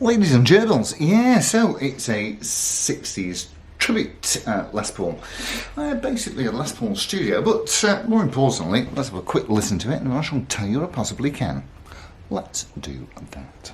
Ladies and gerbils, yeah, so it's a 60s tribute Les Paul. Basically a Les Paul studio, but more importantly, let's have a quick listen to it and I shall tell you I possibly can. Let's do that.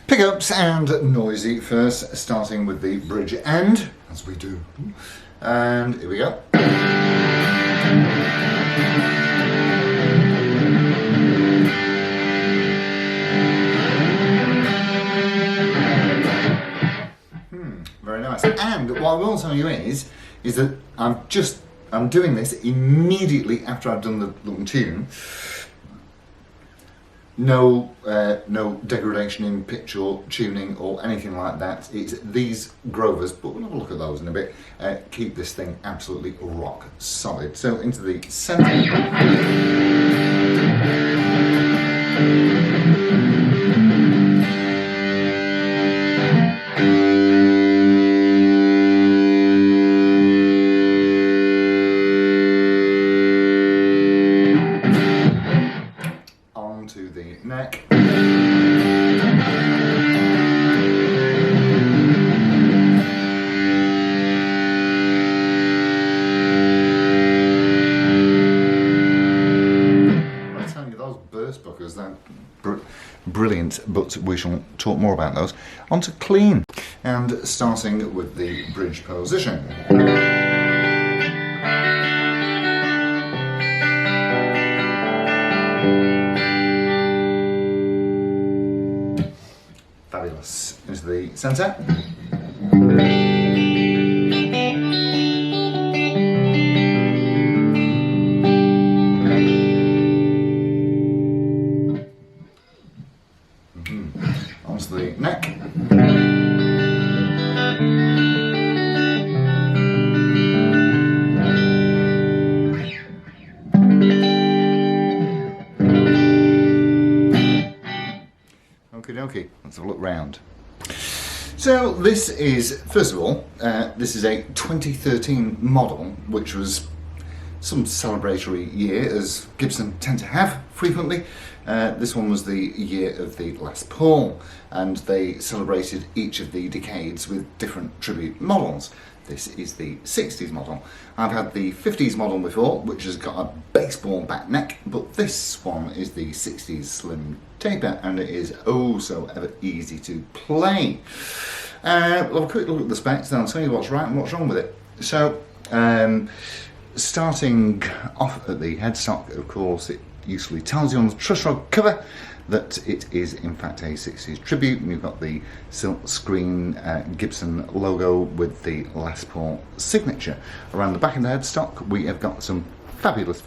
Pickups and noisy first, starting with the bridge end, as we do. And here we go. Very nice. And what I will tell you is that I'm doing this immediately after I've done the little tune. No degradation in pitch or tuning or anything like that. It's these Grovers, but we'll have a look at those in a bit, keep this thing absolutely rock solid. So into the centre. To the neck. I tell you, those burst buckers, they're brilliant, but we shall talk more about those. On to clean, and starting with the bridge position. Fabulous. Into the centre. Onto the neck. Okie dokie, let's have a look round. So this is, first of all, this is a 2013 model, which was some celebratory year, as Gibson tend to have frequently. This one was the year of the Les Paul, and they celebrated each of the decades with different tribute models. This is the 60s model. I've had the 50s model before, which has got a baseball back neck, but this one is the 60s slim taper, and it is oh so ever easy to play. We'll have a quick look at the specs, then I'll tell you what's right and what's wrong with it. So, starting off at the headstock, of course, it usefully tells you on the truss rod cover that it is in fact a 60s tribute, and you've got the silk screen Gibson logo with the Les Paul signature. Around the back of the headstock we have got some fabulous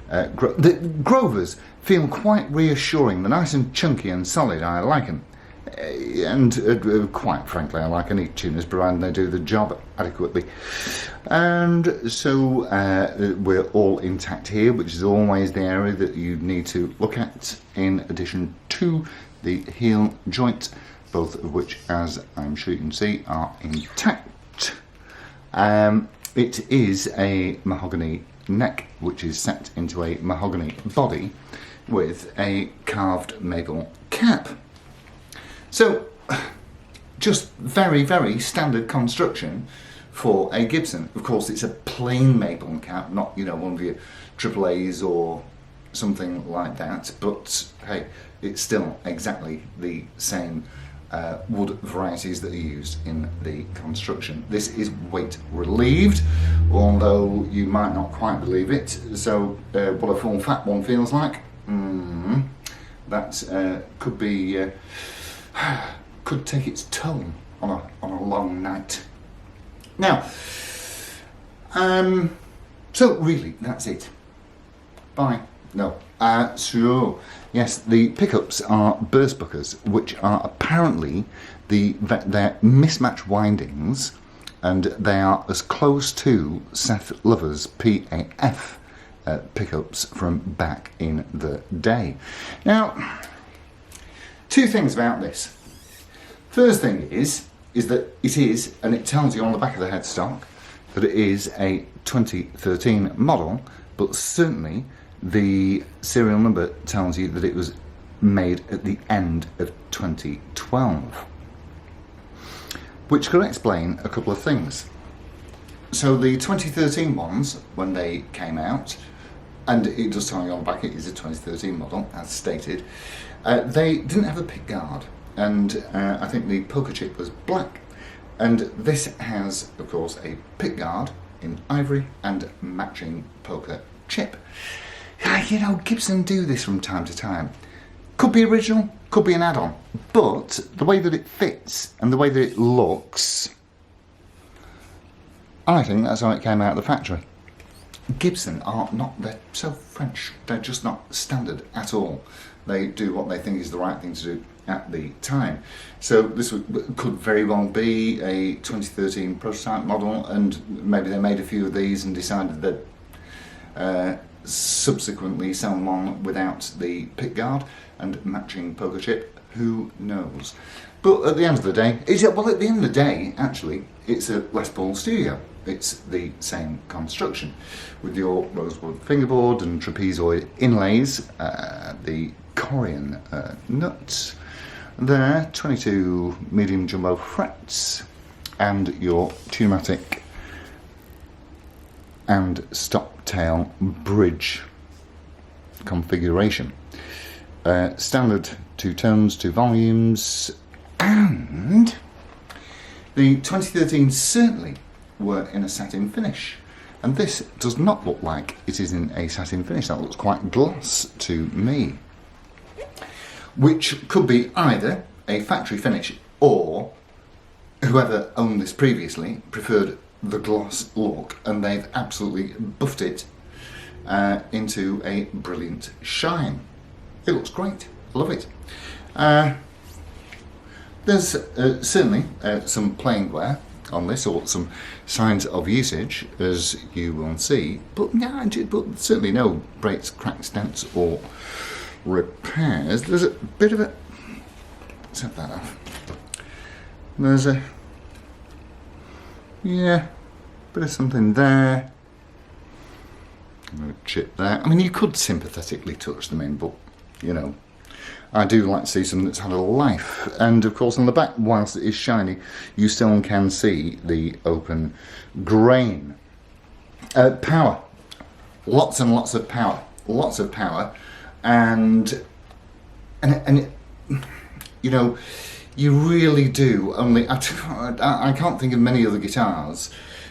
the Grovers feel quite reassuring. They're nice and chunky and solid. I like them. And quite frankly, I like any tuners, provided they do the job adequately. And so we're all intact here, which is always the area that you need to look at, in addition to the heel joint, both of which, as I'm sure you can see, are intact. It is a mahogany neck, which is set into a mahogany body with a carved maple cap. So, just very, very standard construction for a Gibson. Of course, it's a plain maple cap, not, you know, one of your AAA's or something like that, but hey, it's still exactly the same wood varieties that are used in the construction. This is weight relieved, although you might not quite believe it. So, what a full fat one feels like, that could be... could take its toll on a long night. Now, so really, that's it. Bye. No. So, yes, the pickups are burst buckers, which are apparently they're mismatch windings, and they are as close to Seth Lover's PAF pickups from back in the day. Now, two things about this. First thing is that it is, and it tells you on the back of the headstock, that it is a 2013 model, but certainly the serial number tells you that it was made at the end of 2012. Which could explain a couple of things. So the 2013 ones, when they came out, and it does tell you on the back it is a 2013 model, as stated, they didn't have a pick guard, and I think the poker chip was black. And this has, of course, a pick guard in ivory and matching poker chip. You know, Gibson do this from time to time. Could be original, could be an add-on, but the way that it fits and the way that it looks, I think that's how it came out of the factory. Gibson are not, they're so French, they're just not standard at all. They do what they think is the right thing to do at the time. So this could very well be a 2013 prototype model, and maybe they made a few of these and decided that subsequently sell them on without the pick guard and matching poker chip. Who knows? But at the end of the day, at the end of the day, actually, it's a Les Paul Studio. It's the same construction with your rosewood fingerboard and trapezoid inlays, the Corian nuts there, 22 medium jumbo frets, and your Tunematic and stop tail bridge configuration. Standard 2 tones, 2 volumes, and the 2013 certainly were in a satin finish, and this does not look like it is in a satin finish. That looks quite gloss to me, which could be either a factory finish, or whoever owned this previously preferred the gloss look and they've absolutely buffed it into a brilliant shine. It looks great. I love it. There's certainly some playing wear on this, or some signs of usage, as you will see, but certainly no breaks, cracks, dents or repairs. There's a bit of a... set that off. There's a... yeah, bit of something there. A chip there. I mean, you could sympathetically touch them in, but, you know, I do like to see something that's had a life. And of course on the back, whilst it is shiny, you still can see the open grain. Power. Lots and lots of power. Lots of power. And you know, you really do only... I can't think of many other guitars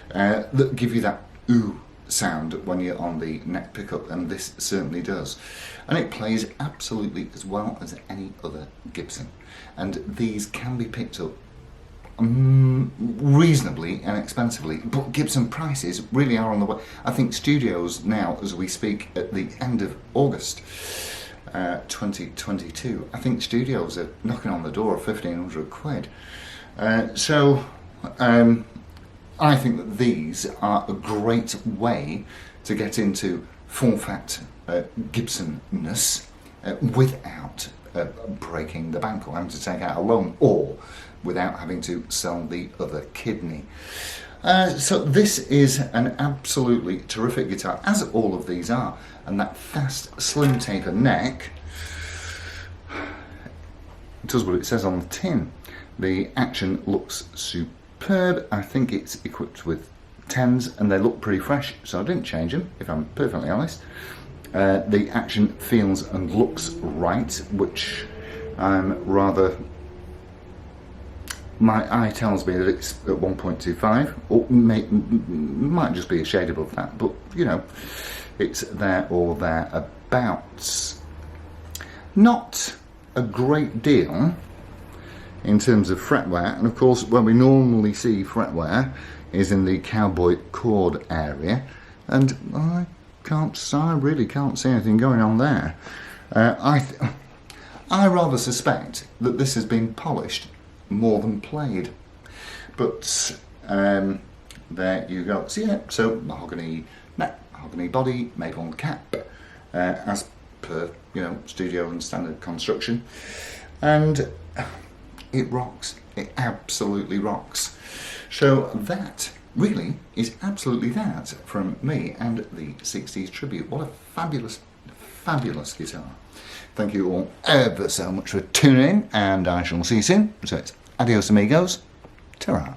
that give you that ooh sound when you're on the neck pickup, and this certainly does. And it plays absolutely as well as any other Gibson. And these can be picked up reasonably inexpensively, but Gibson prices really are on the way. I think studios now, as we speak, at the end of August, 2022. I think studios are knocking on the door of 1,500 quid. I think that these are a great way to get into full fat Gibson-ness without breaking the bank or having to take out a loan, or without having to sell the other kidney. So this is an absolutely terrific guitar, as all of these are, and that fast slim taper neck does what it says on the tin. The action looks superb. I think it's equipped with 10s and they look pretty fresh, so I didn't change them, if I'm perfectly honest. The action feels and looks right, which I'm rather... My eye tells me that it's at 1.25, or might just be a shade above that, but you know, it's there or thereabouts. Not a great deal in terms of fretwear, and of course where we normally see fretwear is in the cowboy chord area, and I really can't see anything going on there. I rather suspect that this has been polished more than played, but there you go. So yeah, so mahogany neck, mahogany body, maple cap, as per, you know, studio and standard construction, and it rocks. It absolutely rocks. So that really is absolutely that from me and the 60s tribute. What a fabulous, fabulous guitar. Thank you all ever so much for tuning in, and I shall see you soon. So it's adios amigos, ta-ra.